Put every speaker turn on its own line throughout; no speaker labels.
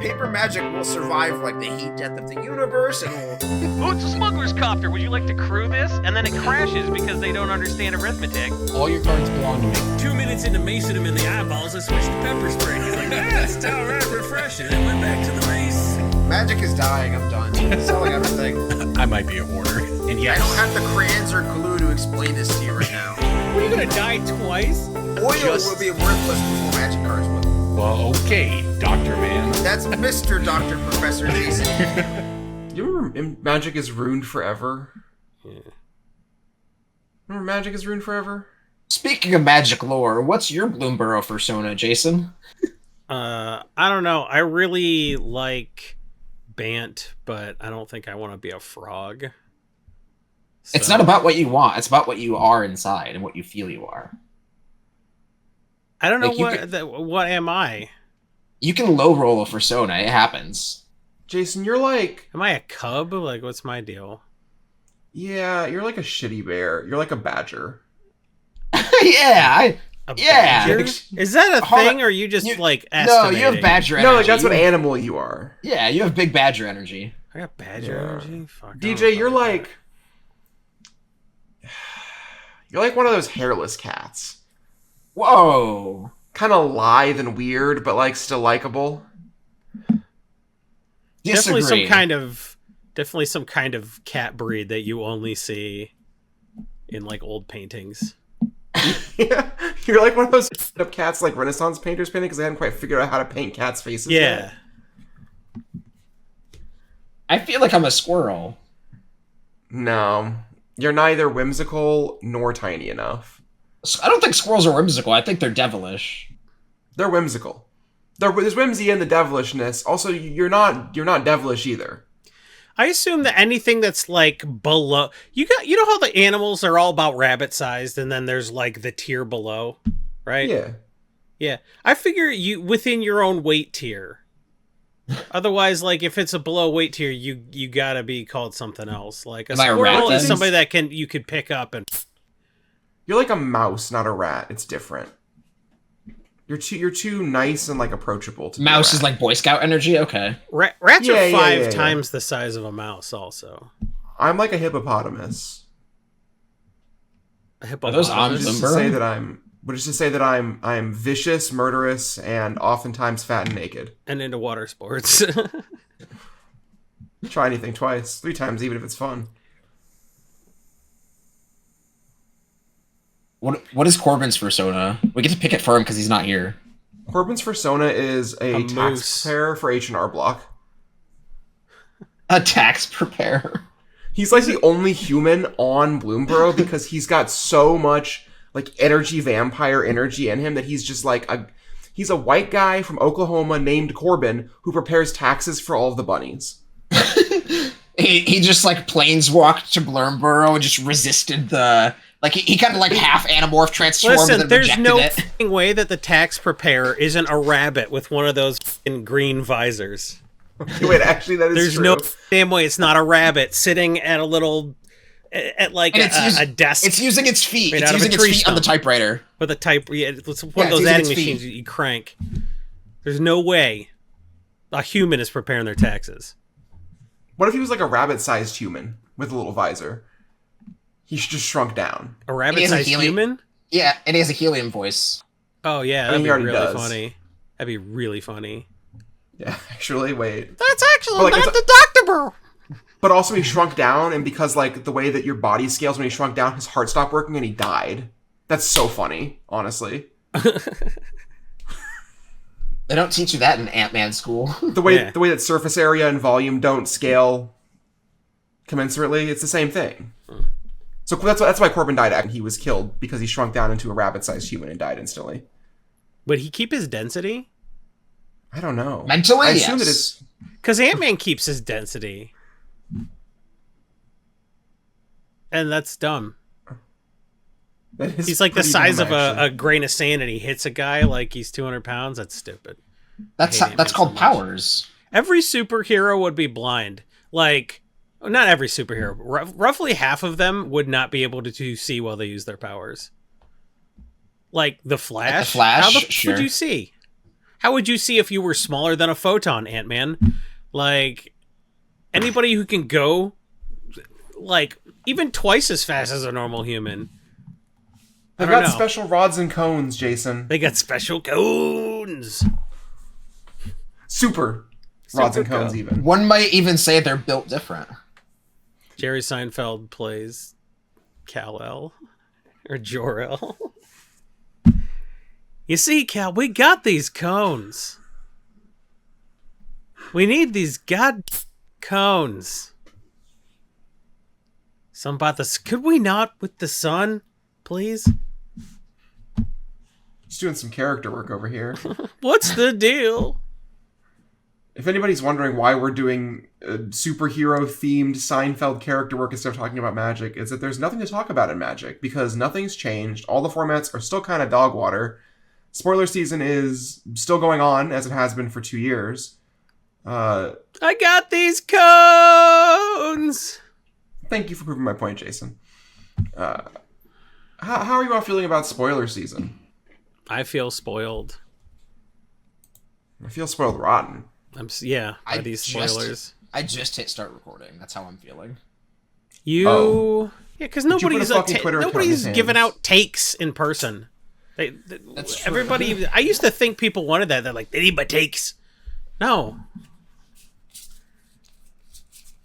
paper magic will survive like the heat death of the universe, and will...
Oh, it's a smuggler's copter. Would you like to crew this? And then it crashes because they don't understand arithmetic.
All your cards belong to me.
2 minutes into macing him in the eyeballs, I switched to pepper spray. He's like, it's all right, refreshing. And went back to the mace.
Magic is dying. I'm done. Selling everything.
I might be a hoarder. And
I
yes,
don't have the crayons or glue to explain this to you right now.
What, are you gonna die twice?
Oil will be worthless before magic cards will.
well, okay, Doctor Man.
That's Mr. Dr. Professor Jason.
You remember Magic is Ruined Forever?
Yeah.
Remember Magic is Ruined Forever?
Speaking of magic lore, what's your Bloomburrow persona, Jason?
I don't know. I really like Bant, but I don't think I want to be a frog.
It's not about what you want. It's about what you are inside and what you feel you are.
I don't know
like
what am I?
You can low roll a persona. It happens.
Jason, you're like...
Am I a cub? Like, what's my deal?
Yeah, you're like a shitty bear. You're like a badger.
Yeah,
Badger? Is that a
Hold
thing,
on.
or you just
You-
like
No,
estimating?
you have badger energy.
No, like that's what
You-
animal you are.
Yeah, you have big badger energy.
I got badger
Yeah.
energy. Fuck, I don't
DJ, you're
know.
like... You're like one of those hairless cats.
Whoa.
Kind of lithe and weird, but like still likable.
Disagree.
Definitely some kind of cat breed that you only see in like old paintings.
Yeah, you're like one of those up cats like Renaissance painters painted because they hadn't quite figured out how to paint cats' faces
Yeah.
yet.
I feel like I'm a squirrel.
No, you're neither whimsical nor tiny enough.
I don't think squirrels are whimsical. I think they're devilish.
They're whimsical. There's whimsy in the devilishness. Also, you're not devilish either.
I assume that anything that's like below you know how the animals are all about rabbit sized and then there's like the tier below, right? Yeah. I figure you within your own weight tier. Otherwise, like if it's a below weight tier, you gotta be called something else. Like a
Am I a
squirrel
rat
is
then?
somebody that you could pick up and
You're like a mouse, not a rat. It's different. You're too nice and like approachable to be a
Mouse is
rat.
like Boy Scout energy? Okay.
rats
Yeah,
are
yeah,
five
yeah.
times the size of a mouse. Also,
I'm like a hippopotamus.
a
Are those on
Which is to say that I'm vicious, murderous, and oftentimes fat and naked.
and into water sports.
Try anything twice, 3 times, even if it's fun.
What is Corbin's persona? We get to pick it for him because he's not here.
Corbin's persona is a
A
tax
moose.
preparer for H&R Block.
A tax preparer.
He's like the only human on Bloomburrow because he's got so much like energy, vampire energy in him that he's just like he's a white guy from Oklahoma named Corbin who prepares taxes for all of the bunnies.
He just like planeswalked to Bloomburrow and just resisted the... Like, he kind of like half Animorph transformed and
Listen,
then
there's
rejected
no
it.
f***ing way that the tax preparer isn't a rabbit with one of those f***ing green visors.
Wait, actually, that is
There's
true.
no damn way it's not a rabbit sitting at a little, at like
And
a desk
It's using its feet.
Made
It's
out of a
using its
tree
feet on the
stump.
typewriter.
with a type. Yeah, it's one
Yeah,
of those
it's using
adding
its feet.
machines that you crank. There's no way a human is preparing their taxes.
What if he was like a rabbit-sized human with a little visor? He just shrunk down.
A rabbit-sized human?
Yeah, and he has a helium voice.
Oh yeah,
I
that'd
mean,
be
he already
really
does.
funny. That'd be really funny.
Yeah, actually, wait.
That's actually
But, like,
not
it's
the Dr. Burrow.
But also he shrunk down, and because like the way that your body scales when he shrunk down, his heart stopped working and he died. That's so funny, honestly.
They don't teach you that in Ant-Man school.
The way
Yeah.
that surface area and volume don't scale commensurately, it's the same thing. So that's why Corbin died. He was killed because he shrunk down into a rabbit-sized human and died instantly.
Would he keep his density?
I don't know.
Mentally,
I assume
yes.
that it's
Because Ant-Man keeps his density. And that's dumb.
that is
He's like the
pretty
size
dumb,
of
actually.
a grain of sand and he hits a guy like he's 200 pounds. That's stupid.
That's
hate Ant-Man
called
so much.
powers.
Every superhero would be blind. Like, not every superhero. Roughly half of them would not be able to see while they use their powers. Like the Flash.
Flash?
How the f
Sure.
would you see? How would you see if you were smaller than a photon, Ant-Man? Like, anybody who can go, like, even twice as fast as a normal human.
They've got special rods and cones, Jason.
They got special cones.
Super rods and cones, even.
One might even say they're built different.
Jerry Seinfeld plays Kal-El. Or Jor-El. You see, Cal, we got these cones. We need these cones. Some about this. Could we not with the sun, please?
Just doing some character work over here.
What's the deal?
If anybody's wondering why we're doing superhero-themed Seinfeld character work instead of talking about Magic, it's that there's nothing to talk about in Magic, because nothing's changed. All the formats are still kind of dog water. Spoiler season is still going on, as it has been for 2 years.
I got these cones!
Thank you for proving my point, Jason. How are you all feeling about spoiler season?
I feel spoiled.
I feel spoiled rotten.
By these spoilers.
I just hit start recording. That's how I'm feeling.
Yeah, because nobody's
nobody's
giving out takes in person.
That's true.
Everybody. I used to think people wanted that. They're like, they need my takes. No.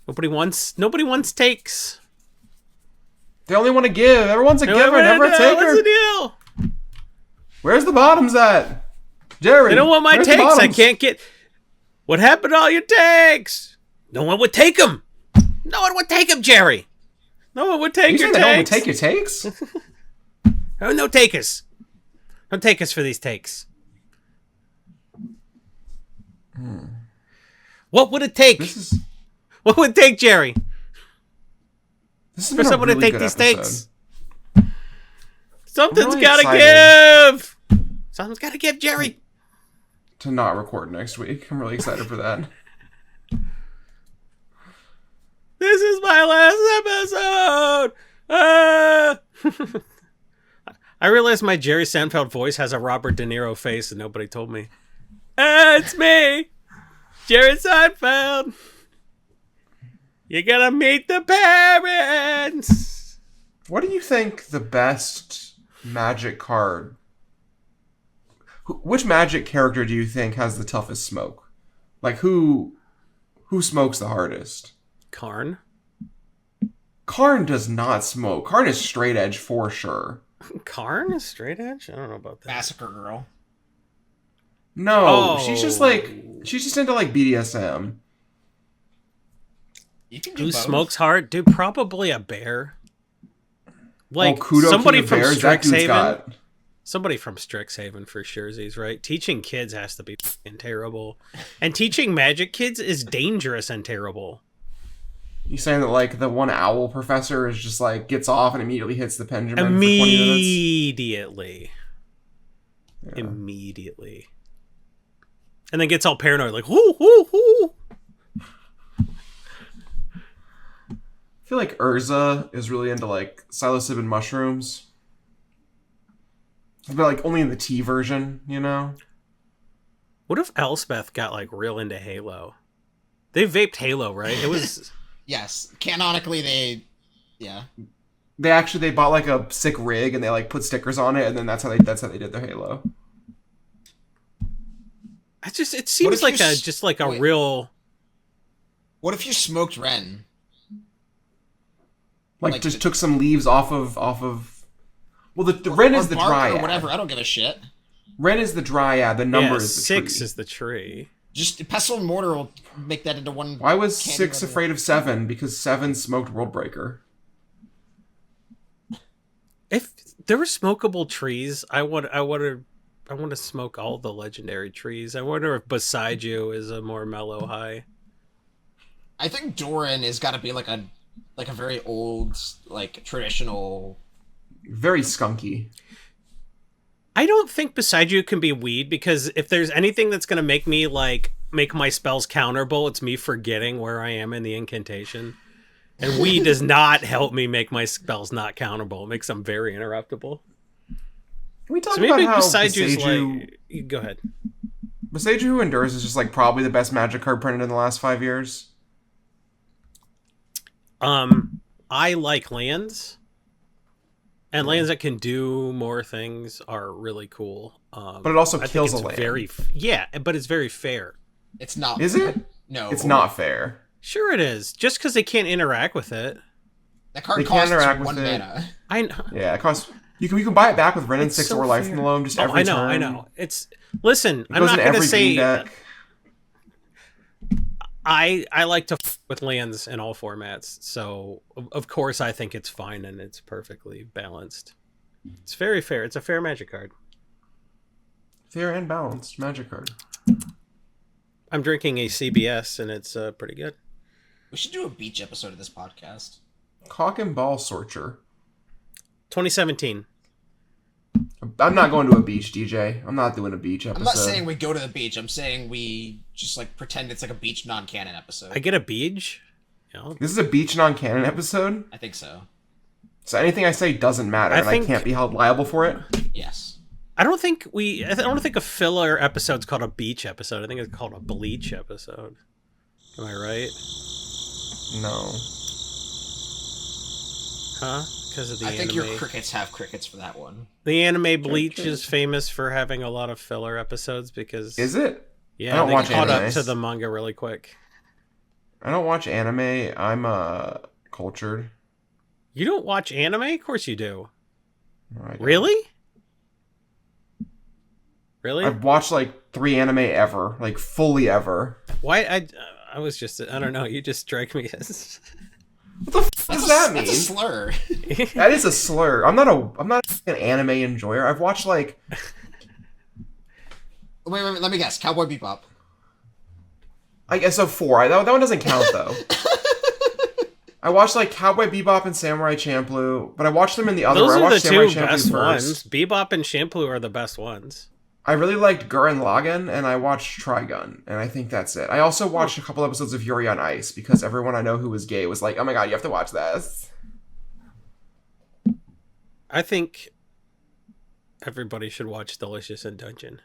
Nobody wants takes.
They only want to give. Everyone's a giver, never a taker.
What's the deal?
Where's the bottoms at? Jerry.
They don't want my takes. I can't get. What happened to all your takes? No one would take them. No one would take them, Jerry. No one would take your takes.
No one would take your takes?
Oh, no takers. Don't take us for these takes. What would it take? What would it take, Jerry? For someone to take these takes? Something's gotta give! Something's gotta give, Jerry!
To not record next week. I'm really excited for that.
This is my last episode! I realized my Jerry Seinfeld voice has a Robert De Niro face and nobody told me. It's me! Jerry Seinfeld! You gotta meet the parents!
What do you think the best Magic card... Which Magic character do you think has the toughest smoke? Like, who smokes the hardest?
Karn?
Karn does not smoke. Karn is straight edge for sure.
Karn is straight edge? I don't know about that.
Massacre Girl.
No, she's just into like BDSM.
You can do
Who
both.
smokes hard? Dude, probably a bear. Like
Kudo
somebody
King
from
of Bears, that dude's
Strixhaven.
got...
Somebody from Strixhaven for surezies, right? Teaching kids has to be f***ing terrible. And teaching Magic kids is dangerous and terrible.
You saying that like the one owl professor is just like gets off and immediately hits the pendulum for 20 minutes?
Immediately. And then gets all paranoid, like, whoo, whoo, whoo.
I feel like Urza is really into like psilocybin mushrooms. But like only in the tea version, you know?
What if Elspeth got like real into Halo? They vaped Halo, right? It was...
Yes. Canonically, they
They bought like a sick rig and they like put stickers on it and then that's how they did their Halo.
It seems like a real...
What if you smoked Ren?
Like just took some leaves off of well, the Ren is the
bark
dryad.
or whatever. I don't give a shit.
Ren is the dryad. The number is the
6
tree.
is the tree.
Just pestle and mortar will make that into one.
Why was 6 afraid of 7? Because 7 smoked Worldbreaker.
If there were smokable trees, I want to smoke all the legendary trees. I wonder if Beside You is a more mellow high.
I think Doran has got to be like a very old, like traditional.
Very skunky.
I don't think Beside You can be weed, because if there's anything that's going to make me make my spells counterable, it's me forgetting where I am in the incantation. And weed does not help me make my spells not counterable. It makes them very interruptible.
Can we talk about how Beside You...
go ahead.
Beside Who Endures is just like probably the best Magic card printed in the last 5 years.
I like lands, and lands that can do more things are really cool.
But it also kills a land.
But it's very fair.
It's not.
Is it?
No.
It's not fair.
Sure it is. Just because they can't interact with it.
That card
They
costs
can't interact
1
with it.
mana.
I know.
Yeah, it costs. You can babuy it back with Wrenn and 6
so
or Life
fair.
from the Loam just every turn.
I know. It's listen.
It
I'm
goes
not
in
going to
every
say.
green deck.
I like to with lands in all formats, so of course I think it's fine and it's perfectly balanced. It's very fair. It's a fair Magic card.
Fair and balanced Magic card.
I'm drinking a CBS and it's pretty good.
We should do a beach episode of this podcast.
Cock and Ball Sorcher.
2017.
I'm not going to a beach, DJ. I'm not doing a beach episode.
I'm not saying we go to the beach. I'm saying we just like pretend it's like a beach non-canon episode.
I get a beach. You know?
This is a beach non-canon episode?
I think so.
So anything I say doesn't matter, and I can't be held liable for it?
Yes.
I don't think a filler episode's called a beach episode. I think it's called a bleach episode. Am I right?
No.
Huh? Because of the
I
anime.
think your crickets have crickets for that one.
The anime Bleach is famous for having a lot of filler episodes because...
Is it?
Yeah,
I don't
they
watch
caught
anime.
up to the manga really quick.
I don't watch anime. I'm cultured.
You don't watch anime? Of course you do.
No, I don't.
Really? Really?
I've watched like 3 anime ever, like fully ever.
Why? I was just... I don't know. You just strike me as...
What the f does that mean?
That's a slur.
That is a slur. I'm not an anime enjoyer. I've watched like...
Wait, let me guess. Cowboy Bebop.
I guess so 4. That one doesn't count though. I watched like Cowboy Bebop and Samurai Champloo, but I watched them in the other
Those
order. I
are the
watched Samurai
two
Champloo
best
first.
ones. Bebop and Shampoo are the best ones.
I really liked Gurren Lagann, and I watched Trigun, and I think that's it. I also watched a couple episodes of Yuri on Ice, because everyone I know who was gay was like, oh my god, you have to watch this.
I think everybody should watch Delicious in Dungeon.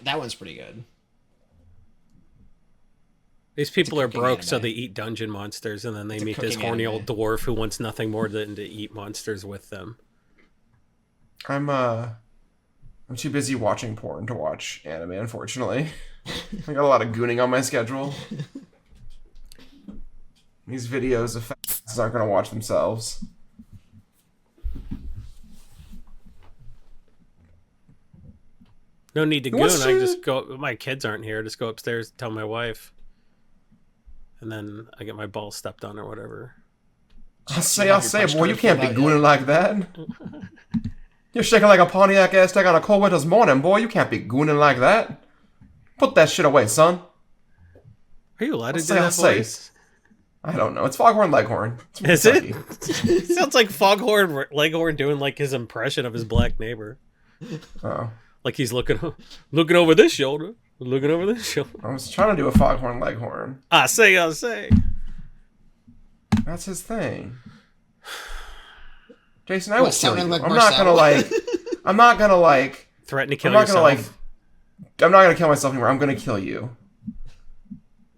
That one's pretty good.
These people are
cooking
broke, so
anime.
they eat dungeon monsters, and then they
It's a
meet this
cooking
horny
anime.
old dwarf who wants nothing more than to eat monsters with them.
I'm too busy watching porn to watch anime, unfortunately. I got a lot of gooning on my schedule. These videos of fat aren't going to watch themselves.
No need to
Who
goon.
wants
I
to-
just go. My kids aren't here. Just go upstairs, tell my wife, and then I get my balls stepped on or whatever.
I'll say,
punch
boy, you
card
can't be
filled out
gooning like that. You're shaking like a Pontiac Aztec on a cold winter's morning, boy. You can't be gooning like that. Put that shit away, son.
Are you allowed to do
I'll
that
say.
voice?
I don't know. It's Foghorn Leghorn. It's
Is it?
Kentucky.
Sounds like Foghorn Leghorn doing like his impression of his black neighbor.
Oh.
Like he's looking over this shoulder, looking over this shoulder.
I was trying to do a Foghorn Leghorn.
I say.
That's his thing. Jason, I
What,
will kill
sounding
you.
like
I'm not gonna
Marcel?
I'm not gonna
Threaten to kill
I'm not
yourself.
gonna I'm not gonna kill myself anymore. I'm gonna kill you.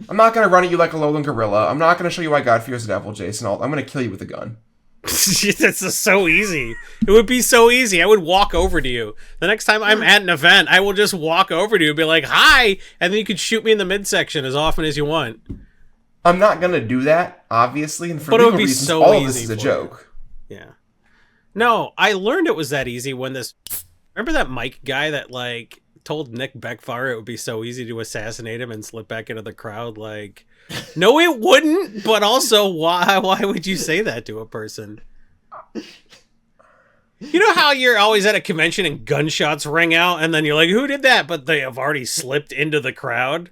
I'm not gonna run at you like a lowland gorilla. I'm not gonna show you why God fears the devil, Jason. I'm gonna kill you with a gun.
That's just so easy. It would be so easy. I would walk over to you. The next time I'm at an event, I will just walk over to you and be like, hi! And then you could shoot me in the midsection as often as you want.
I'm not gonna do that, obviously, and for
But it would
legal
be
reasons,
so
all of this
easy
is a
for
joke.
Yeah. No, I learned it was that easy when this... Remember that Mike guy that, like, told Nick Beckfire it would be so easy to assassinate him and slip back into the crowd? Like, no, it wouldn't, but also, why would you say that to a person? You know how you're always at a convention and gunshots ring out, and then you're like, who did that? But they have already slipped into the crowd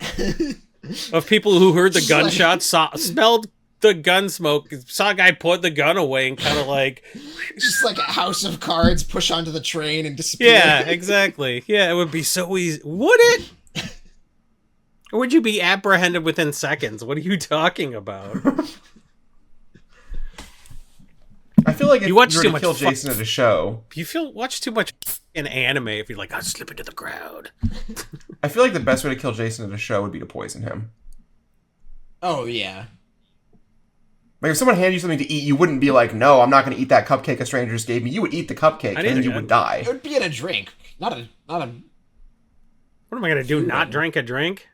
of people who heard the gunshots, smelled the gun smoke, saw a guy put the gun away and kind of like...
Just like a house of cards, push onto the train and disappear.
Yeah, exactly. Yeah, it would be so easy. Would it? Or would you be apprehended within seconds? What are you talking about?
I feel like if
You watch
were
too
to
much
kill
fuck-
Jason at a show,
watch too much in anime if you're like, I'll slip into the crowd.
I feel like the best way to kill Jason at a show would be to poison him.
Oh yeah.
Like, if someone handed you something to eat, you wouldn't be like, no, I'm not going to eat that cupcake a stranger just gave me. You would eat the cupcake,
I
and then
need
you
to-
would die.
It would be in a drink, not a.
What am I gonna do? Not drink a drink?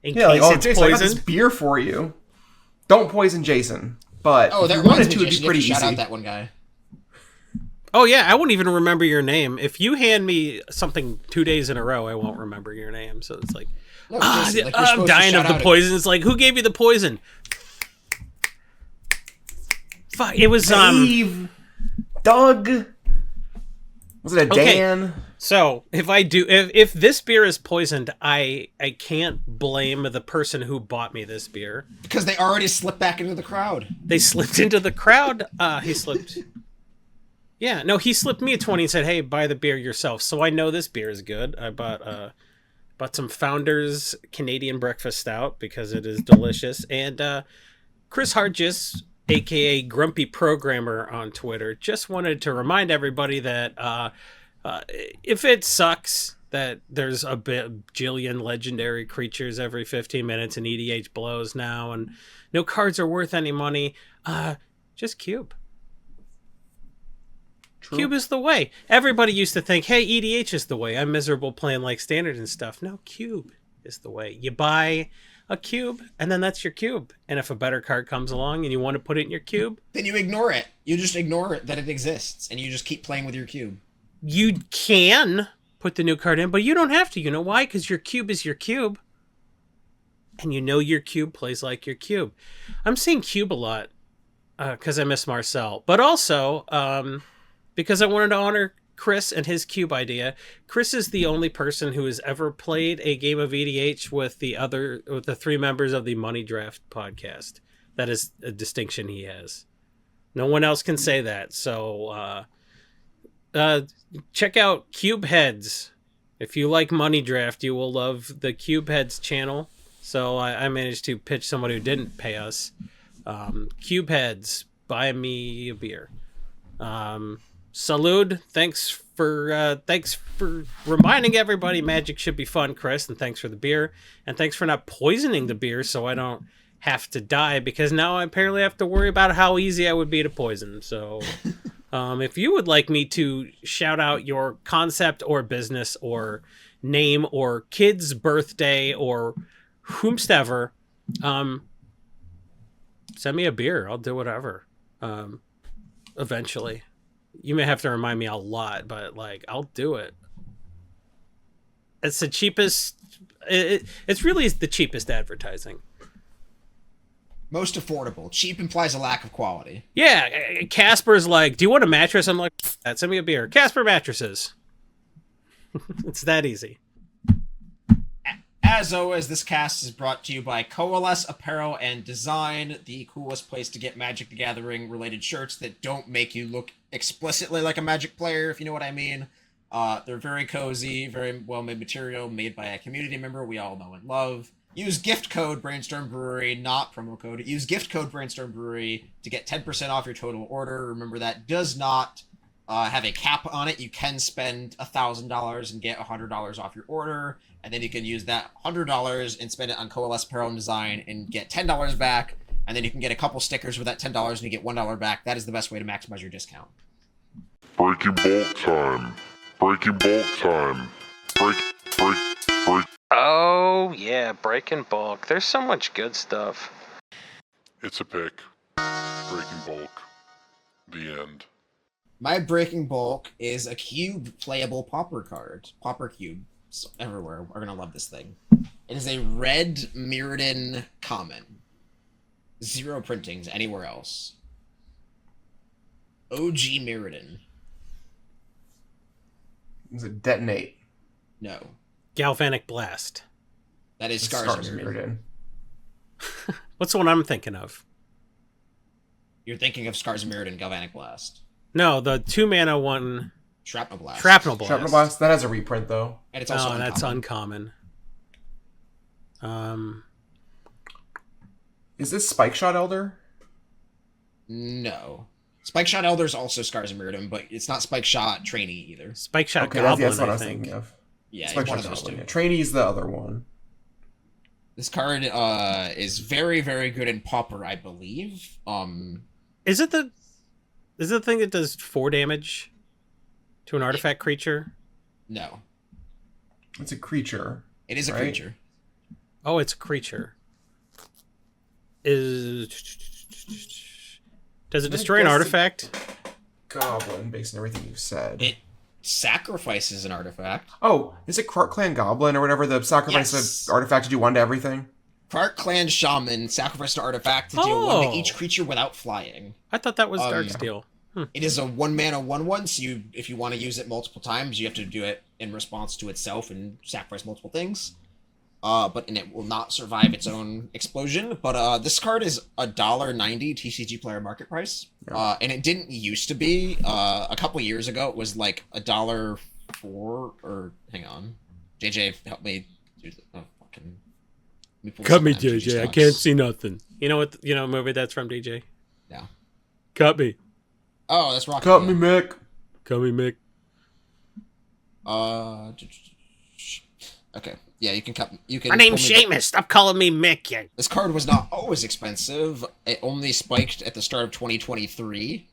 In
Yeah, like,
case
oh,
it's
Jason, I got this
poison?
beer for you. Don't poison Jason. But
Oh,
if
that
you wanted
reminds
to,
me,
it'd
Jason,
be
you have
pretty
to shout
easy.
out that one guy.
Oh yeah, I won't even remember your name. If you hand me something 2 days in a row, I won't remember your name. So it's like,
No, Jason, like, you're
I'm
supposed to
dying of
shout
the
out
poison. It's like, who gave you the poison? Fuck, it was
Dave, Doug, was it a
Okay.
Dan?
So if this beer is poisoned, I can't blame the person who bought me this beer.
because they already slipped back into the crowd.
They slipped into the crowd. He slipped. Yeah, no, he slipped me a 20 and said, "Hey, buy the beer yourself." So I know this beer is good. I bought some Founders Canadian Breakfast Stout because it is delicious. And Chris Hargis, aka Grumpy Programmer on Twitter, just wanted to remind everybody that if it sucks that there's a bajillion legendary creatures every 15 minutes and EDH blows now and no cards are worth any money, just Cube.
True.
Cube is the way. Everybody used to think, hey, EDH is the way. I'm miserable playing like Standard and stuff. No, Cube is the way. You buy a cube, and then that's your cube. And if a better card comes along and you want to put it in your cube,
Then you ignore it. You just ignore it that it exists, and you just keep playing with your cube.
you can put the new card in, but you don't have to. You know why? Because your cube is your cube. And you know your cube plays like your cube. I'm seeing cube a lot because I miss Marcel. But also because I wanted to honor Chris and his cube idea. Chris is the only person who has ever played a game of EDH with the three members of the Money Draft podcast. That is a distinction he has. No one else can say that. So check out Cube Heads. If you like Money Draft, you will love the Cube Heads channel. So I managed to pitch somebody who didn't pay us. Cube Heads, buy me a beer. Salud, thanks for reminding everybody Magic should be fun, Chris, and thanks for the beer, and thanks for not poisoning the beer so I don't have to die, because now I apparently have to worry about how easy I would be to poison. So if you would like me to shout out your concept or business or name or kid's birthday or whomstever, send me a beer. I'll do whatever. Eventually. You may have to remind me a lot, but like I'll do it. It's the cheapest. It's really the cheapest advertising.
Most affordable. Cheap implies a lack of quality.
Yeah, Casper's like, "Do you want a mattress?" I'm like, "Send me a beer." Casper mattresses. It's that easy.
As always, this cast is brought to you by Coalesce Apparel and Design, the coolest place to get Magic the Gathering related shirts that don't make you look explicitly like a Magic player, if you know what I mean. They're very cozy, very well-made material, made by a community member we all know and love. Use gift code Brainstorm Brewery, not promo code. Use gift code Brainstorm Brewery to get 10% off your total order. Remember, that does not have a cap on it. You can spend $1,000 and get $100 off your order, and then you can use that $100 and spend it on Coalesce Apparel and Design and get $10 back, and then you can get a couple stickers with that $10 and you get $1 back. That is the best way to maximize your discount.
Breaking bulk time. Breaking bulk time. Break.
Oh, yeah, break in bulk. There's so much good stuff.
It's a pick. Breaking bulk. The end.
My breaking bulk is a cube playable pauper card. Pauper cubes everywhere are gonna love this thing. It is a red Mirrodin common. 0 printings anywhere else. OG Mirrodin.
Is it detonate?
No.
Galvanic Blast.
That is
Scars
Scars
of
Mirrodin.
Mirrodin.
What's the one I'm thinking of?
You're thinking of Scars of Mirrodin Galvanic Blast.
No, the 2-mana one.
Shrapnel Blast.
Shrapnel Blast.
Shrapnel Blast, that has a reprint though.
And it's also
that's
uncommon.
uncommon.
Is this Spike Shot Elder?
No. Spike Shot Elder is also Scars of Mirrodin, but it's not Spike Shot Trainee either.
Spike Shot
Okay,
Goblin,
that's what I
I
was
think.
thinking of.
Yeah,
Spike
it's one
Shot
of those
Goblin,
two.
yeah. Trainee's the other one.
This card is very, very good in Pauper, I believe.
Is it the thing that does 4 damage to an artifact creature?
No.
It's a creature.
It is a
right?
creature.
Oh, it's a creature. Does it destroy an
guess
artifact?
Goblin, based on everything you've said.
It sacrifices an artifact.
Oh, is it Krark Clan Goblin or whatever? The sacrifice
Yes.
of artifact to do 1 to everything?
Krark Clan Shaman sacrificed an artifact to deal 1 to each creature without flying.
I thought that was Darksteel.
It is a 1-mana 1/1, so if you want to use it multiple times, you have to do it in response to itself and sacrifice multiple things. And it will not survive its own explosion. But this card is $1.90 TCG player market price. And it didn't used to be. A couple years ago, it was like $1.04. Or hang on, JJ, help me do the fucking.
Cut me, JJ. I can't see nothing. You know what? You know what movie that's from, DJ?
No.
Cut me.
Oh, that's Rocket.
Cut me, Mick.
Cut me, Mick.
Okay. Yeah, you can cut. You can.
My name's
pull me back.
Seamus. Stop calling me Mick. You.
This card was not always expensive. It only spiked at the start of 2023.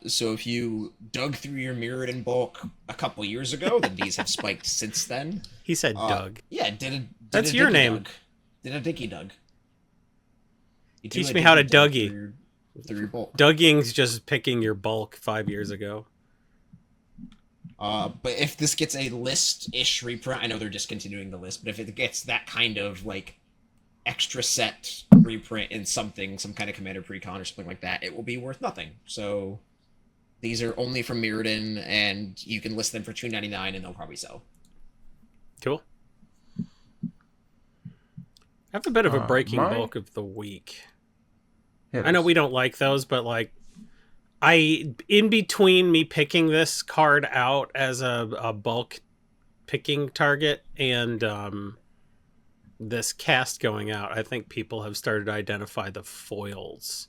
So if you dug through your Mirrodin bulk a couple years ago, then these have spiked since then.
He said Doug.
Yeah,
That's your name.
Did a dicky Doug. You do
Teach
a
me how to
dicky Doug
Dougie.
through your bulk.
Dugging's just picking your bulk 5 years ago.
But if this gets a list-ish reprint, I know they're discontinuing the list, but if it gets that kind of, like, extra set reprint in something, some kind of Commander Precon or something like that, it will be worth nothing. So these are only from Mirrodin, and you can list them for $2.99 and they'll probably sell.
Cool. I have a bit of a breaking
my-
bulk of the week.
Hit
I know
us.
we don't like those, but like, in between me picking this card out as a bulk picking target and this cast going out, I think people have started to identify the foils.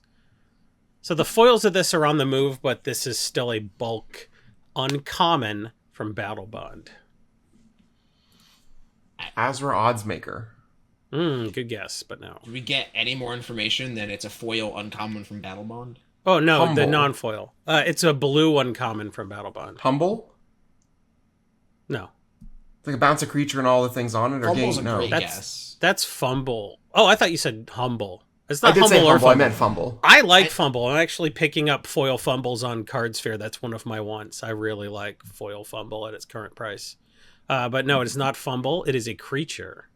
So the foils of this are on the move, but this is still a bulk uncommon from Battle Bond.
Azra Oddsmaker.
Good guess, but no.
Do we get any more information that it's a foil uncommon from Battle Bond?
Oh no, the
Humble.
non-foil. It's a blue uncommon from Battle Bond.
Humble?
No.
It's like a bounce a creature and all the things on it? Or
Fumble's
gain?
a
No.
great
That's
guess.
that's fumble. Oh, I thought you said humble. It's
I
not
did
humble
say
or
humble.
fumble.
I meant fumble.
I like fumble. I'm actually picking up foil fumbles on Card Sphere. That's one of my wants. I really like foil fumble at its current price. But no, it is not fumble. It is a creature.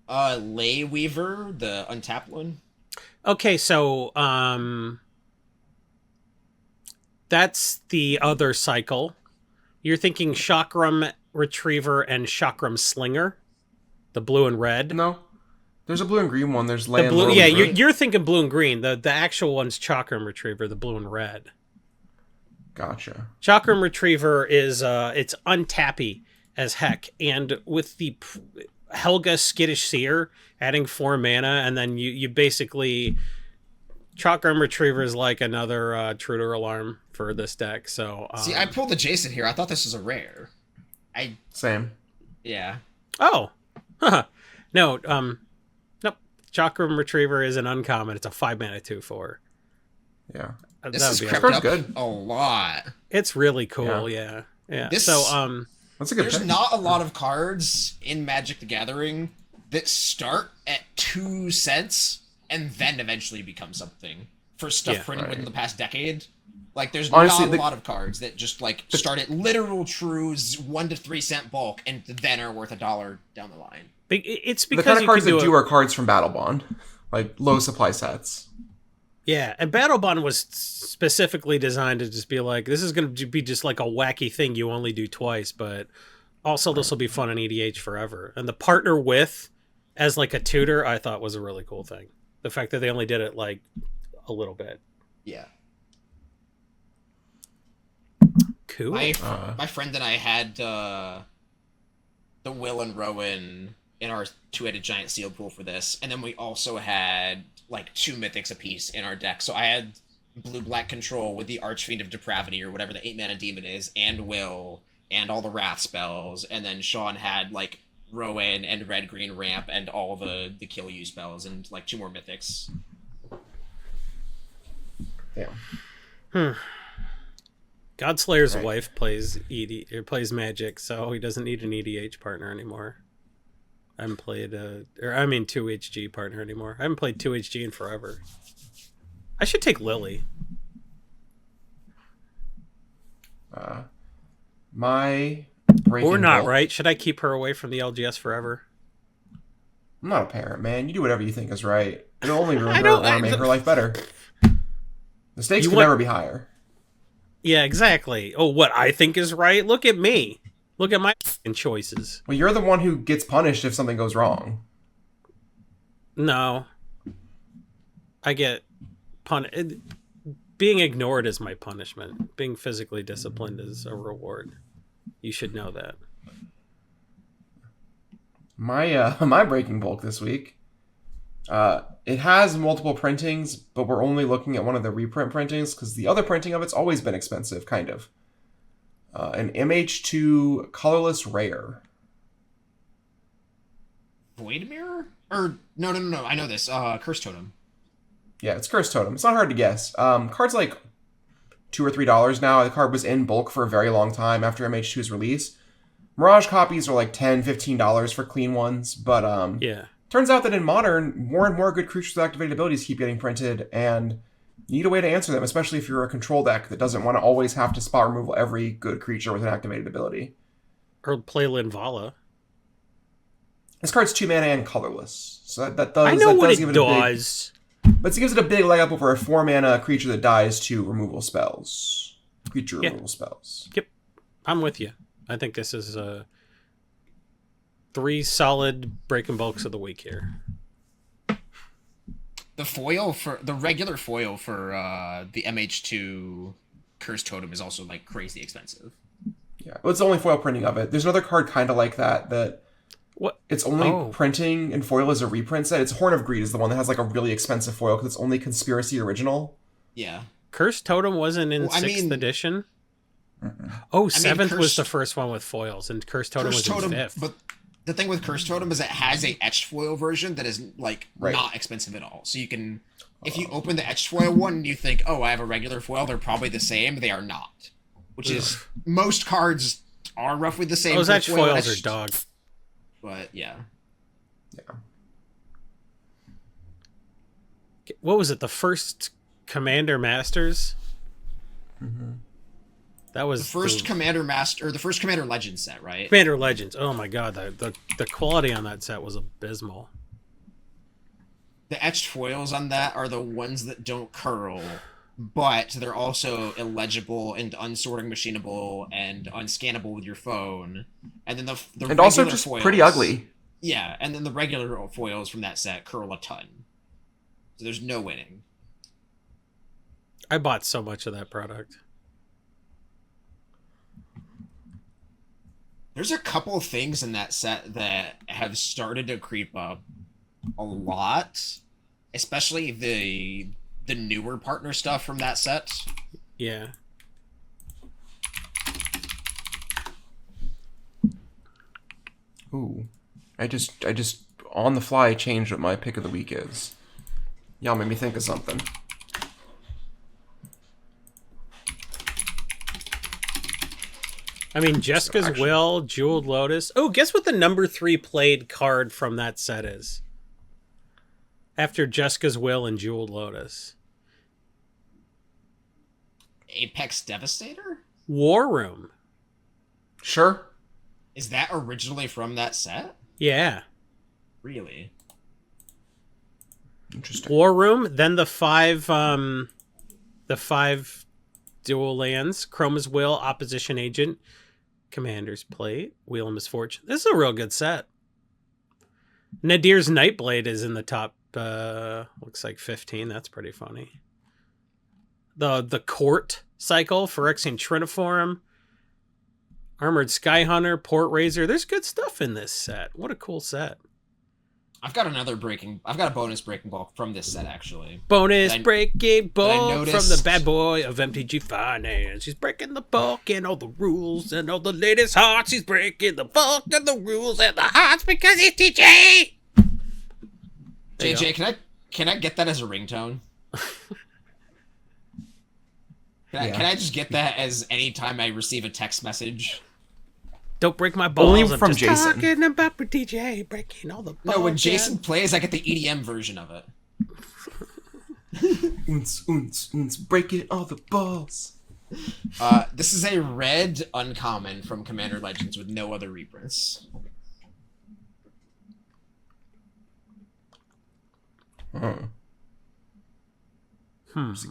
Lay Weaver, the untapped one.
Okay, so that's the other cycle. You're thinking Chakram Retriever and Chakram Slinger, the blue and red.
No. There's a blue and green one. There's
The
land.
blue,
Lord,
yeah,
right?
you're thinking blue and green. The actual one's Chakram Retriever, the blue and red.
Gotcha.
Chakram Retriever is it's untappy as heck, and with the Helga Skittish Seer adding 4 mana, and then you basically Chakram Retriever is like another Truder Alarm for this deck. So
See, I pulled the Jason here. I thought this was a rare.
Same.
Yeah.
no, nope. Chakram Retriever is an uncommon. It's a 5-mana 2/4.
Yeah.
This
That
has
would be
crept
Card's
up
good.
a lot.
It's really cool. Yeah.
This-
So
That's a good
There's
pick.
not a lot of cards in Magic the Gathering that start at 2 cents and then eventually become something for stuff
Yeah,
printed
right.
within the past decade. Like, there's
Honestly,
not a
the-
lot of cards that just, like, start at literal true 1 to 3 cent bulk and then are worth $1 down the line.
it's
The
because
kind of
you
cards
can
that
do
do are cards from Battle Bond. Like low supply sets.
Yeah, and Battle Bond was specifically designed to just be like, this is going to be just like a wacky thing you only do twice, but also this will be fun in EDH forever. And the partner with as like a tutor, I thought was a really cool thing. The fact that they only did it like a little bit.
Yeah.
Cool.
My friend and I had the Will and Rowan in our 2-headed giant seal pool for this, and then we also had like 2 mythics apiece in our deck. So I had blue-black control with the Archfiend of Depravity or whatever the 8-mana demon is, and Will, and all the Wrath spells, and then Sean had, like, Rowan and red-green ramp and all the kill you spells and, like, 2 more mythics.
Damn.
Godslayer's wife plays plays Magic, so he doesn't need an EDH partner anymore. I haven't played 2HG partner anymore. I haven't played 2HG in forever. I should take Lily.
My
or not, right? Should I keep her away from the LGS forever?
I'm not a parent, man. You do whatever you think is right. It'll only ruin her or make her life better. The stakes could never be higher.
Yeah, exactly. Oh, what I think is right? Look at me. Look at my choices.
Well, you're the one who gets punished if something goes wrong.
No. I get punished. Being ignored is my punishment. Being physically disciplined is a reward. You should know that.
My breaking bulk this week. It has multiple printings, but we're only looking at one of the reprint printings because the other printing of it's always been expensive, kind of. An MH2 colorless rare.
Void Mirror? Or no. I know this. Curse Totem.
Yeah, it's Curse Totem. It's not hard to guess. Card's like $2 or $3 now. The card was in bulk for a very long time after MH2's release. Mirage copies are like $10, $15 for clean ones, but
yeah.
Turns out that in Modern, more and more good creatures with activated abilities keep getting printed, and you need a way to answer them, especially if you're a control deck that doesn't want to always have to spot removal every good creature with an activated ability.
Or play Linvala.
This card's 2 mana and colorless, so that does.
I know
that
what
does
it
give
does.
But it gives it a big leg up over a 4 mana creature that dies to removal spells. Removal spells.
Yep. I'm with you. I think this is 3 solid breaking bulks of the week here.
The regular foil for the MH2 Curse Totem is also like crazy expensive.
Yeah, well, it's the only foil printing of it. There's another card kind of like that.
What?
It's only printing and foil as a reprint set. It's Horn of Greed is the one that has like a really expensive foil because it's only Conspiracy original.
Yeah.
Curse Totem wasn't in 6th edition? Oh, 7th was the first one with foils, and Curse Totem was in 5th.
But the thing with Curse Totem is it has a etched foil version that is like not expensive at all. So you can, if you open the etched foil one and you think, oh, I have a regular foil, they're probably the same. They are not. Which is, most cards are roughly the same.
Those etched foils are dog.
But yeah.
Yeah.
What was it? The first Commander Masters?
Mm-hmm.
That was
the first Commander Master, or the first Commander Legends set, right?
Commander Legends. Oh my god, the quality on that set was abysmal.
The etched foils on that are the ones that don't curl, but they're also illegible and unsorting machinable and unscannable with your phone. And then the
and also just
foils,
pretty ugly.
Yeah, and then the regular foils from that set curl a ton. So there's no winning.
I bought so much of that product.
There's a couple of things in that set that have started to creep up a lot, especially the newer partner stuff from that set.
Yeah.
Ooh. I just on the fly changed what my pick of the week is. Y'all made me think of something.
I mean, Jessica's Will, Jeweled Lotus. Oh, guess what the number 3 played card from that set is? After Jessica's Will and Jeweled Lotus.
Apex Devastator?
War Room.
Sure.
Is that originally from that set?
Yeah.
Really?
Interesting.
War Room, then the 5 dual lands, Chroma's Will, Opposition Agent, Commander's Plate, Wheel of Misfortune. This is a real good set. Nadir's Nightblade is in the top, looks like 15. That's pretty funny. The Court cycle, Phyrexian Triniform, Armored Skyhunter, Port Razor. There's good stuff in this set. What a cool set.
I've got a bonus breaking bulk from this set actually.
Bonus breaking bulk
noticed-
from the bad boy of MTG Finance. He's breaking the bulk and all the rules and all the latest hearts. He's breaking the bulk and the rules and the hearts because he's TJ.
JJ, can I get that as a ringtone? Can I just get that as any time I receive a text message?
Don't break my balls.
Only
I'm
from
just
Jason.
talking about with DJ breaking all the balls.
No, when Jason plays, I get the EDM version of it.
Oons, oons, oons, breaking all the balls.
This is a red uncommon from Commander Legends with no other reprints.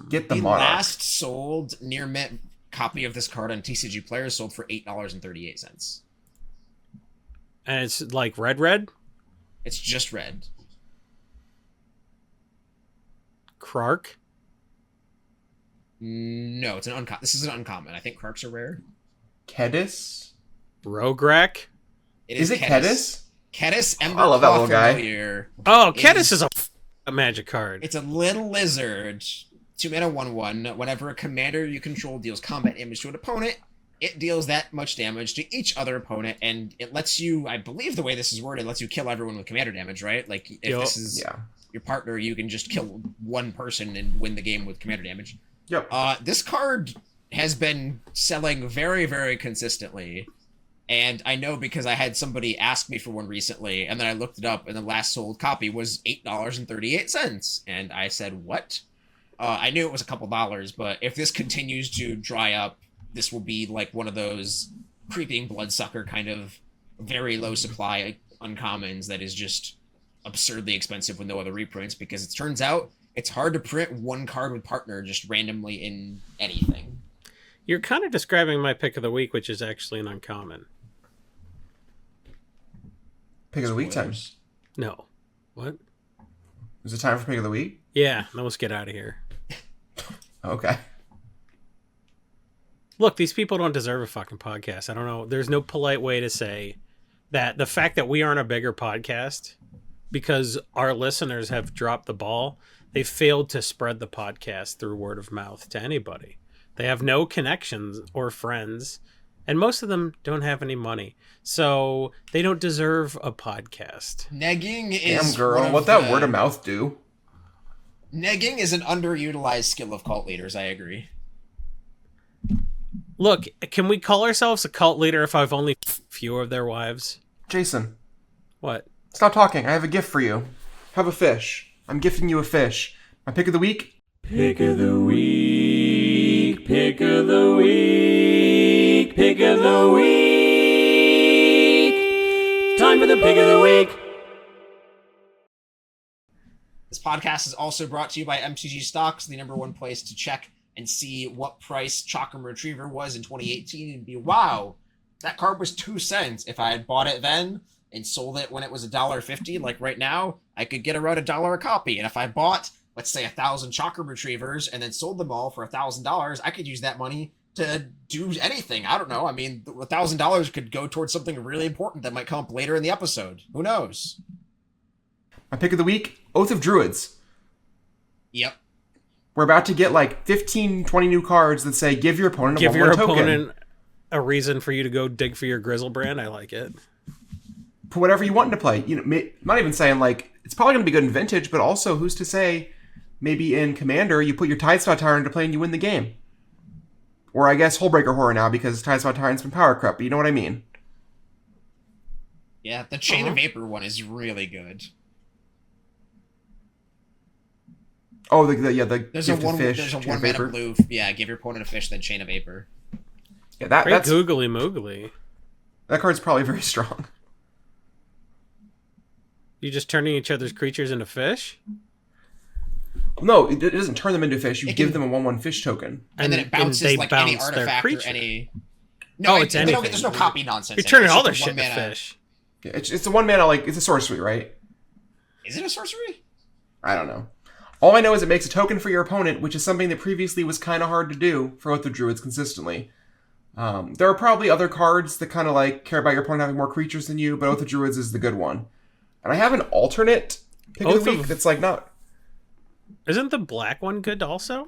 Get the
The
Monarch.
last sold near mint copy of this card on TCG Players sold for $8.38.
And it's like red?
It's just red.
Krark?
No, it's an uncommon. This is an uncommon. I think Krarks are rare.
Kedis?
Rograk?
Is it Kedis?
Kedis, Ember
I love that
Claw
little guy.
Familiar.
Oh, Kedis is a magic card.
It's a little lizard. 2 mana 1/1. Whenever a commander you control deals combat damage to an opponent, it deals that much damage to each other opponent, and it lets you, I believe the way this is worded, lets you kill everyone with commander damage, right? Like, if this is your partner, you can just kill one person and win the game with commander damage.
Yep.
This card has been selling very, very consistently, and I know because I had somebody ask me for one recently, and then I looked it up, and the last sold copy was $8.38, and I said, what? I knew it was a couple dollars, but if this continues to dry up, this will be like one of those creeping bloodsucker kind of very low supply uncommons that is just absurdly expensive with no other reprints, because it turns out it's hard to print one card with partner just randomly in anything.
You're kind of describing my pick of the week, which is actually an uncommon.
Pick of the week time.
No. What?
Is it time for pick of the week?
Yeah, now let's get out of here.
Okay.
Look, these people don't deserve a fucking podcast. I don't know. There's no polite way to say that the fact that we aren't a bigger podcast because our listeners have dropped the ball, they failed to spread the podcast through word of mouth to anybody. They have no connections or friends, and most of them don't have any money. So they don't deserve a podcast.
Negging is
Damn, girl, what that word of mouth do?
Negging is an underutilized skill of cult leaders, I agree.
Look, can we call ourselves a cult leader if I've only few of their wives?
Jason.
What?
Stop talking. I have a gift for you. Have a fish. I'm gifting you a fish. My pick of the week?
Pick of the week. Pick of the week. Pick of the week. Time for the pick of the week.
This podcast is also brought to you by MTG Stocks, the #1 place to check and see what price Chakram Retriever was in 2018 and be, wow, that card was 2 cents. If I had bought it then and sold it when it was $1.50, like right now, I could get around $1 a copy. And if I bought, let's say, 1,000 Chakram Retrievers and then sold them all for $1,000, I could use that money to do anything. I don't know. I mean, $1,000 could go towards something really important that might come up later in the episode. Who knows?
My pick of the week? Oath of Druids.
Yep.
We're about to get like 15, 20 new cards that say, give your opponent a 1/1 token.
A reason for you to go dig for your Grizzlebrand. I like it.
Put whatever you want into play. You know, not even saying like, it's probably going to be good in Vintage, but also who's to say maybe in Commander you put your Tidespot Tyrant into play and you win the game. Or I guess Hullbreaker Horror now because Tidespot Tyrant's been power crept, but you know what I mean.
Yeah, the Chain of Vapor one is really good.
Oh, the
there's a
gifted
one
fish.
there's a
Chain
one
of
mana
Vapor.
blue. Yeah, give your opponent a fish, then Chain of Vapor.
Yeah,
Great
that's
googly moogly.
that card's probably very strong.
You just turning each other's creatures into fish?
No, it doesn't turn them into fish. You
It
give
can-
them a 1/1 fish token.
And then it bounces
they
like any
bounce their
artifact or
creature.
any.
Oh,
No,
it's
they don't-
anything.
There's no copy nonsense.
You're
in it.
turning
It's
all
just
their
a
shit into
one-mana-
Yeah,
fish.
it's a 1 mana, like, it's a sorcery, right?
Is it a sorcery?
I don't know. All I know is it makes a token for your opponent, which is something that previously was kind of hard to do for Oath of Druids consistently. There are probably other cards that kind of like care about your opponent having more creatures than you, but Oath of Druids is the good one. And I have an alternate pick of the week that's like not.
Isn't the black one good also?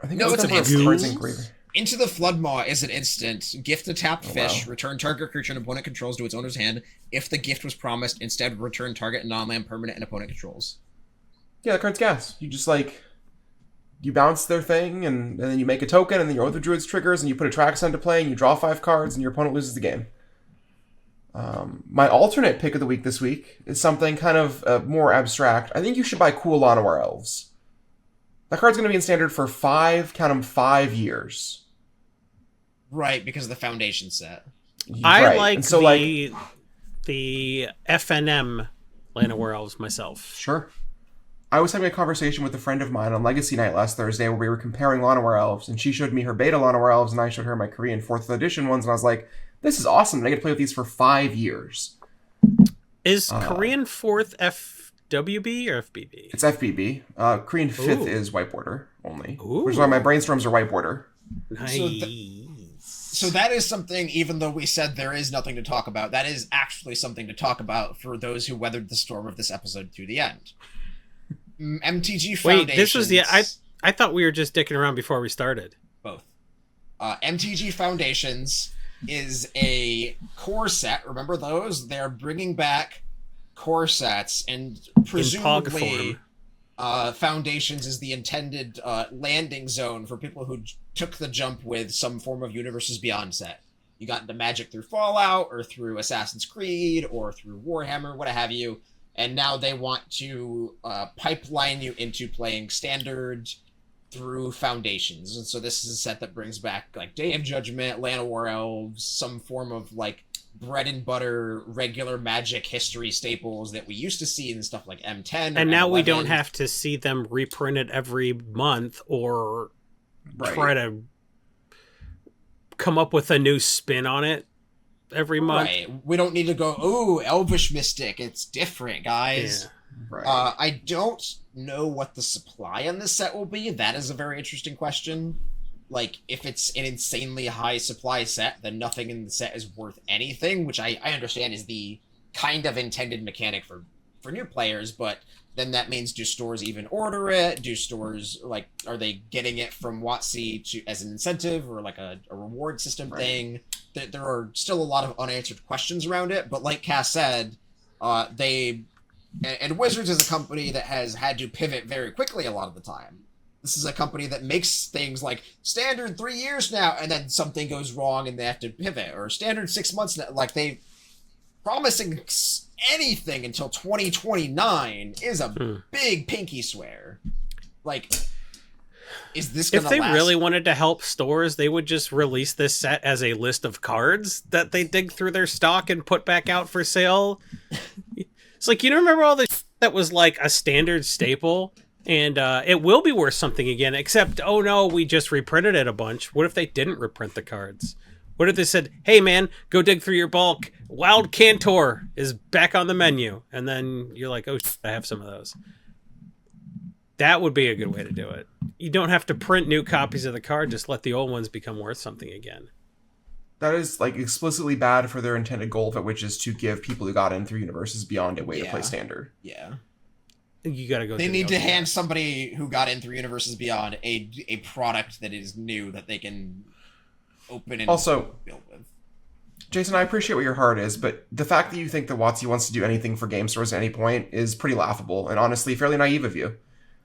I think
No, it's an
cards
instant.
engraver.
Into the Floodmaw is an instant. Gift a tapped fish. Return target creature an opponent controls to its owner's hand. If the gift was promised, instead return target non-land permanent an opponent controls.
Yeah, the card's gas. You just like you bounce their thing, and then you make a token, and then your Oath of Druids triggers, and you put a Trax into play, and you draw 5 cards, and your opponent loses the game. My alternate pick of the week this week is something kind of more abstract. I think you should buy Cool Llanowar Elves. That card's going to be in Standard for 5 years.
Right, because of the Foundation set.
I like so the FNM Llanowar Elves myself.
Sure. I was having a conversation with a friend of mine on Legacy Night last Thursday where we were comparing Llanowar Elves, and she showed me her beta Llanowar Elves, and I showed her my Korean 4th edition ones, and I was like, this is awesome, and I get to play with these for 5 years.
Is Korean 4th FWB or FBB?
It's FBB. Korean 5th is white border only. Which is why my Brainstorms are white border.
Nice.
So that is something, even though we said there is nothing to talk about, that is actually something to talk about for those who weathered the storm of this episode to the end. MTG Foundations.
Wait, this was the... I thought we were just dicking around before we started.
Both. MTG Foundations is a core set. Remember those? They're bringing back core sets, and presumably Foundations is the intended landing zone for people who took the jump with some form of Universes Beyond set. You got into Magic through Fallout, or through Assassin's Creed, or through Warhammer, what have you, and now they want to pipeline you into playing Standard through Foundations. And so this is a set that brings back like Day of Judgment, Llanowar Elves, some form of like bread and butter regular Magic history staples that we used to see in stuff like M10.
And now we don't have to see them reprinted every month or try to come up with a new spin on it every month.
Right. We don't need to go, ooh, Elvish Mystic, it's different, guys.
Yeah. Right.
I don't know what the supply on this set will be. That is a very interesting question. Like, if it's an insanely high supply set, then nothing in the set is worth anything, which I understand is the kind of intended mechanic for new players, but then that means, do stores even order it? Do stores, like, are they getting it from WotC as an incentive, or like a reward system thing? There are still a lot of unanswered questions around it, but like Cass said, and Wizards is a company that has had to pivot very quickly a lot of the time. This is a company that makes things like Standard 3 years now, and then something goes wrong and they have to pivot, or Standard 6 months now. Like, they promising anything until 2029 is a big pinky swear. Like, is this gonna
If they
last?
really wanted to help stores, they would just release this set as a list of cards that they dig through their stock and put back out for sale. It's like, you don't remember all this that was like a Standard staple? And it will be worth something again, except, oh no, we just reprinted it a bunch. What if they didn't reprint the cards? What if they said, hey man, go dig through your bulk. Wild Cantor is back on the menu. And then you're like, oh, I have some of those. That would be a good way to do it. You don't have to print new copies of the card, just let the old ones become worth something again.
That is like explicitly bad for their intended goal, which is to give people who got in through Universes Beyond a way to play Standard.
Yeah.
You gotta go.
They need to hand somebody who got in through Universes Beyond a product that is new that they can open and
also
build with.
Jason, I appreciate what your heart is, but the fact that you think that WotC wants to do anything for game stores at any point is pretty laughable and honestly fairly naive of you.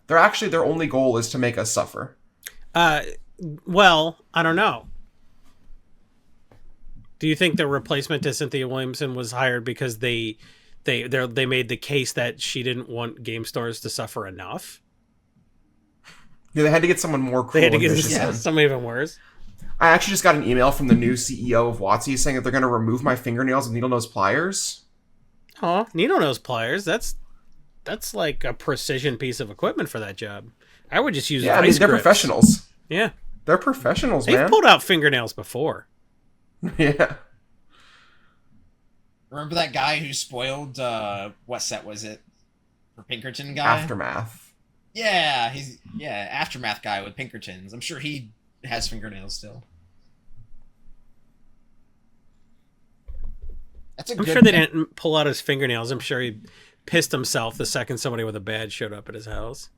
Their only goal is to make us suffer.
Well, I don't know. Do you think the replacement to Cynthia Williamson was hired because they made the case that she didn't want game stores to suffer enough?
Yeah, they had to get someone more cruel.
They had to get someone even worse.
I actually just got an email from the new CEO of WotC saying that they're going to remove my fingernails with needle nose pliers.
Oh, needle nose pliers. That's like a precision piece of equipment for that job. I would just use
they're professionals.
Yeah.
They're professionals,
man.
They've
pulled out fingernails before.
Yeah.
Remember that guy who spoiled, what set was it? For Pinkerton guy?
Aftermath.
Yeah, Aftermath guy with Pinkertons. I'm sure he has fingernails still.
I'm sure they didn't pull out his fingernails. I'm sure he pissed himself the second somebody with a badge showed up at his house.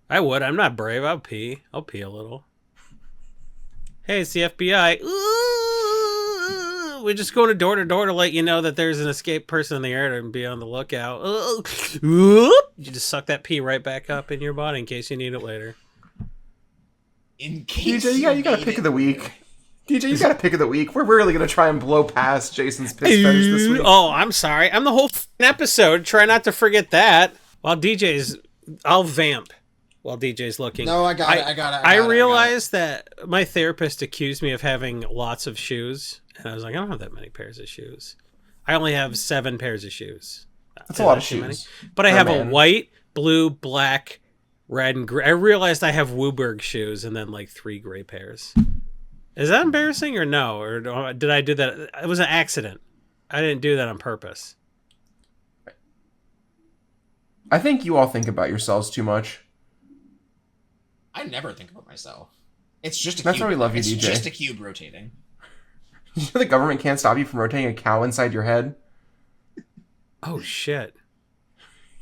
I would. I'm not brave. I'll pee a little. Hey, it's the FBI. Ooh, we're just going door to door to let you know that there's an escaped person in the air and be on the lookout. You just suck that pee right back up in your body in case you need it later.
In case
DJ, you got a pick of the week. DJ, you got a pick of the week. We're really going to try and blow past Jason's piss fetish this week.
Oh, I'm sorry. I'm the whole episode. Try not to forget that. While DJ's... I'll vamp while DJ's looking.
No, I got it.
I realized that my therapist accused me of having lots of shoes. And I was like, I don't have that many pairs of shoes. I only have 7 pairs of shoes.
That's a lot of shoes.
Many. But I have a white, blue, black, red, and gray. I realized I have Wooburg shoes and then like 3 gray pairs. Is that embarrassing or no? Or did I do that? It was an accident. I didn't do that on purpose.
I think you all think about yourselves too much.
I never think about myself. It's just a
That's
cube.
why we love you,
it's
DJ.
It's just a cube rotating.
You know the government can't stop you from rotating a cow inside your head?
Oh, shit.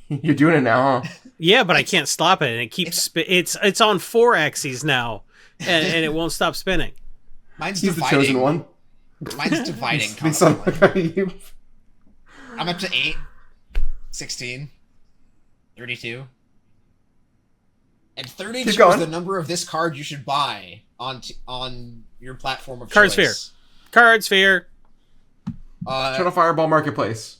You're doing it now, huh?
Yeah, but I can't stop it, and it keeps it's on 4 axes now, and it won't stop spinning.
Mine's
He's
dividing.
the chosen one.
Mine's dividing
They sound
constantly.
like you.
I'm up to 8, 16, 32. And 32 is
going.
the number of this card you should buy on your platform of
Card
choice.
Card Sphere.
Shadow Fireball Marketplace.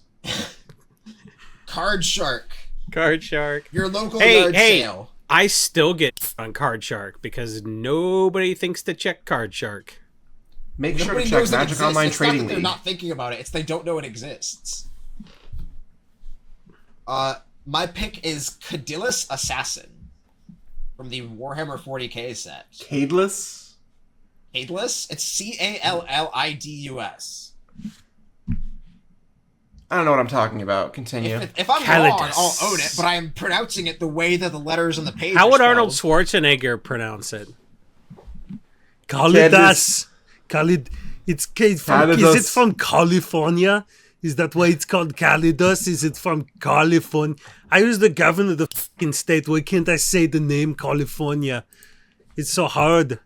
Card Shark.
Card Shark.
Your local yard
Hey,
sale.
I still get on Card Shark because nobody thinks to check Card Shark.
Make sure
Nobody
to check
knows it
Magic
exists.
Online
It's
Trading
not that they're
League.
not thinking about it. It's they don't know it exists. My pick is Cadillus Assassin from the Warhammer 40k set.
Cadeless?
Cadillus? It's Callidus.
I don't know what I'm talking about. Continue.
If I'm wrong, I'll own it, but I'm pronouncing it the way that the letters on the page
How
are
would Arnold
spelled.
Schwarzenegger pronounce it?
Calidas. It's from, is it
Calidus.
from California? Is that why it's called Calidus? Is it from California? I was the governor of the fucking state. Why can't I say the name California? It's so hard.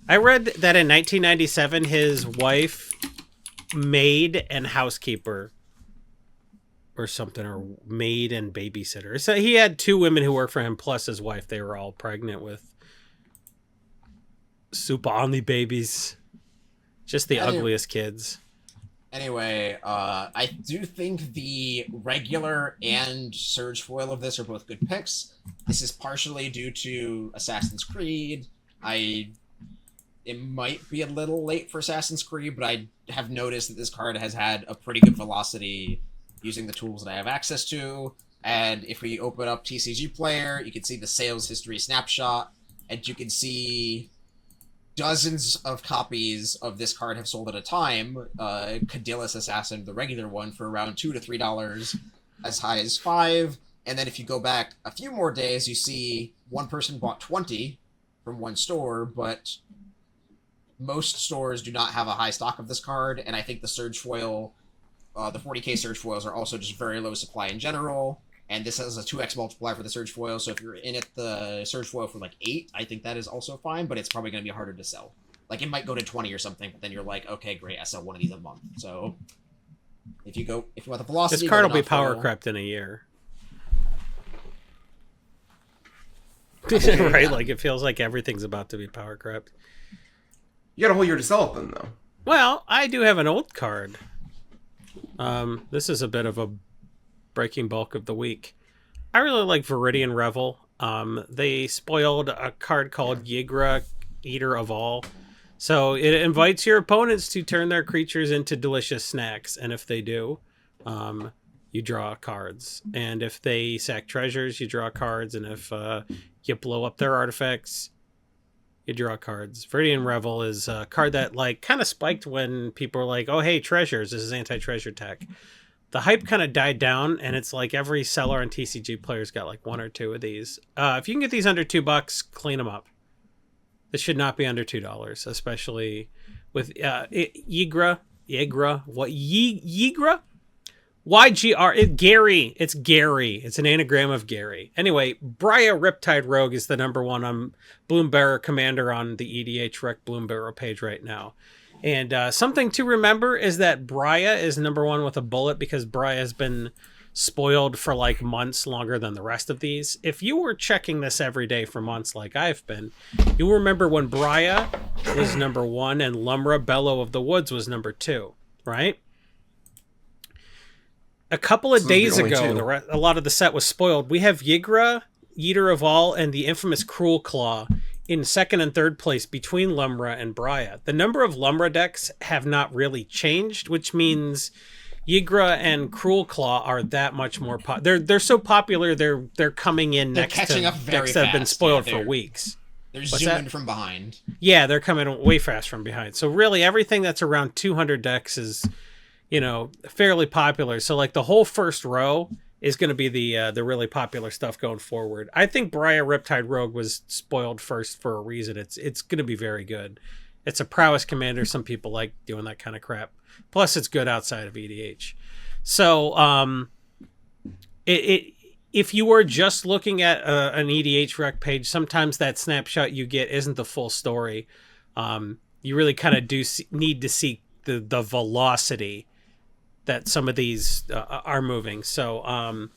I read that in 1997, his wife, maid, and housekeeper, or something, or maid and babysitter. So he had 2 women who worked for him, plus his wife. They were all pregnant with super only babies. Just the ugliest kids.
Anyway, I do think the regular and Surge foil of this are both good picks. This is partially due to Assassin's Creed. It might be a little late for Assassin's Creed, but I have noticed that this card has had a pretty good velocity using the tools that I have access to. And if we open up TCG Player, you can see the sales history snapshot, and you can see dozens of copies of this card have sold at a time. Cadillus Assassin, the regular one, for around $2 to $3, as high as $5. And then if you go back a few more days, you see one person bought 20 from one store, but most stores do not have a high stock of this card. And I think the Surge foil, the 40k Surge foils are also just very low supply in general. And this has a 2x multiplier for the Surge foil, so if you're in it the Surge foil for like 8, I think that is also fine, but it's probably going to be harder to sell. Like, it might go to 20 or something, but then you're like, okay, great, I sell one of these a month. So, if you want the velocity...
This card will be power crept in a year. Right? Like, it feels like everything's about to be power crept.
You got a whole year to sell it then, though.
Well, I do have an old card. This is a bit of a breaking bulk of the week. I really like Viridian Revel. They spoiled a card called Yigra, Eater of All. So it invites your opponents to turn their creatures into delicious snacks, and if they do, you draw cards. And if they sack treasures, you draw cards, and if you blow up their artifacts, you draw cards. Viridian Revel is a card that like kind of spiked when people were like, oh hey, treasures, this is anti-treasure tech. The hype kind of died down, and it's like every seller and TCG player's got like 1 or 2 of these. If you can get these under $2, clean them up. This should not be under $2, especially with Yigra. YGR. Gary. It's Gary. It's an anagram of Gary. Anyway, Braya Riptide Rogue is the #1 on Bloomburrow Commander on the EDH Rec Bloomburrow page right now. And something to remember is that Braya is #1 with a bullet because Braya has been spoiled for like months longer than the rest of these. If you were checking this every day for months like I've been, you'll remember when Braya was #1 and Lumra Bellow of the Woods was #2, right? A couple of days ago, a lot of the set was spoiled. We have Ygra, Eater of All, and the infamous Cruel Claw in 2nd and 3rd place between Lumra and Braya. The number of Lumra decks have not really changed, which means Ygra and Cruel Claw are that much more they're so popular they're coming in next to decks that have been spoiled for weeks.
They're zooming from behind.
Yeah, they're coming way fast from behind. So really everything that's around 200 decks is, you know, fairly popular. So like the whole first row is going to be the really popular stuff going forward. I think Braya Riptide Rogue was spoiled first for a reason. It's going to be very good. It's a prowess commander. Some people like doing that kind of crap. Plus, it's good outside of EDH. So, if you were just looking at an EDH rec page, sometimes that snapshot you get isn't the full story. You really kind of need to see the velocity that some of these are moving. So,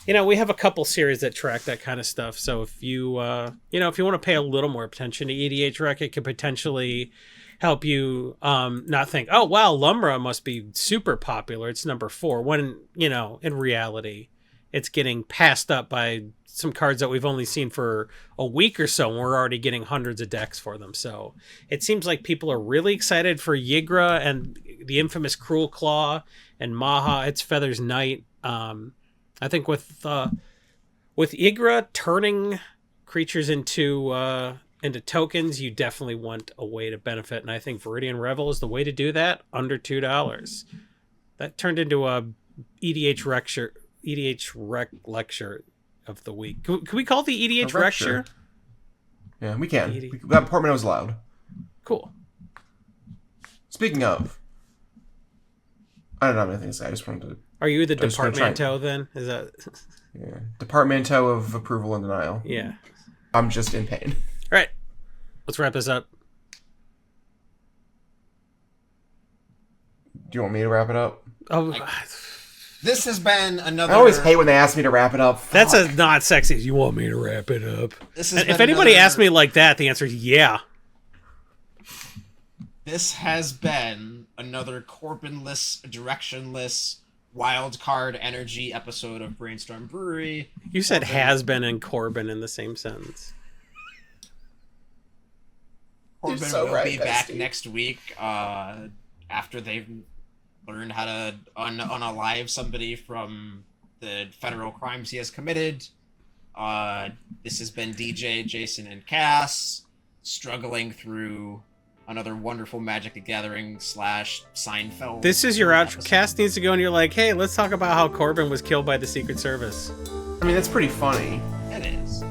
you know, we have a couple series that track that kind of stuff. So if you, if you want to pay a little more attention to EDH rec, it could potentially help you not think, oh, wow, Lumra must be super popular. It's #4. When, you know, in reality, it's getting passed up by some cards that we've only seen for a week or so, and we're already getting hundreds of decks for them. So it seems like people are really excited for Ygra and the infamous Cruel Claw and Maha, its Feathers Knight. I think with Ygra turning creatures into tokens, you definitely want a way to benefit, and I think Viridian Revel is the way to do that under $2. That turned into a EDH rec lecture of the week. Can we call it the EDH lecture?
Yeah, we can. That portmanteau is allowed.
Cool.
Speaking of, I don't have anything to say. I just wanted to.
Are you the departmento then? Is that?
Yeah, departmento of approval and denial.
Yeah.
I'm just in pain.
All right, let's wrap this up.
Do you want me to wrap it up?
Oh.
This has been another.
I always hate when they ask me to wrap it up. Fuck.
That's a not sexy. You want me to wrap it up? If anybody asks me like that, the answer is yeah.
This has been another Corbin-less, directionless, wild card energy episode of Brainstorm Brewery.
You said has been and Corbin in the same sentence.
Corbin will be back next week after they've learned how to unalive somebody from the federal crimes he has committed. This has been DJ, Jason, and Cass struggling through another wonderful Magic the Gathering / Seinfeld.
This is your outro. Cass needs to go and you're like, hey, let's talk about how Corbin was killed by the Secret Service.
I mean, that's pretty funny.
It is.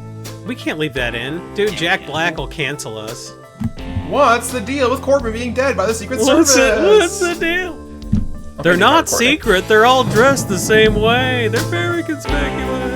We can't leave that in. Dude, Jack Black will cancel us.
What's the deal with Corbin being dead by the Secret Service?
What's the deal? They're not secret. They're all dressed the same way. They're very conspicuous.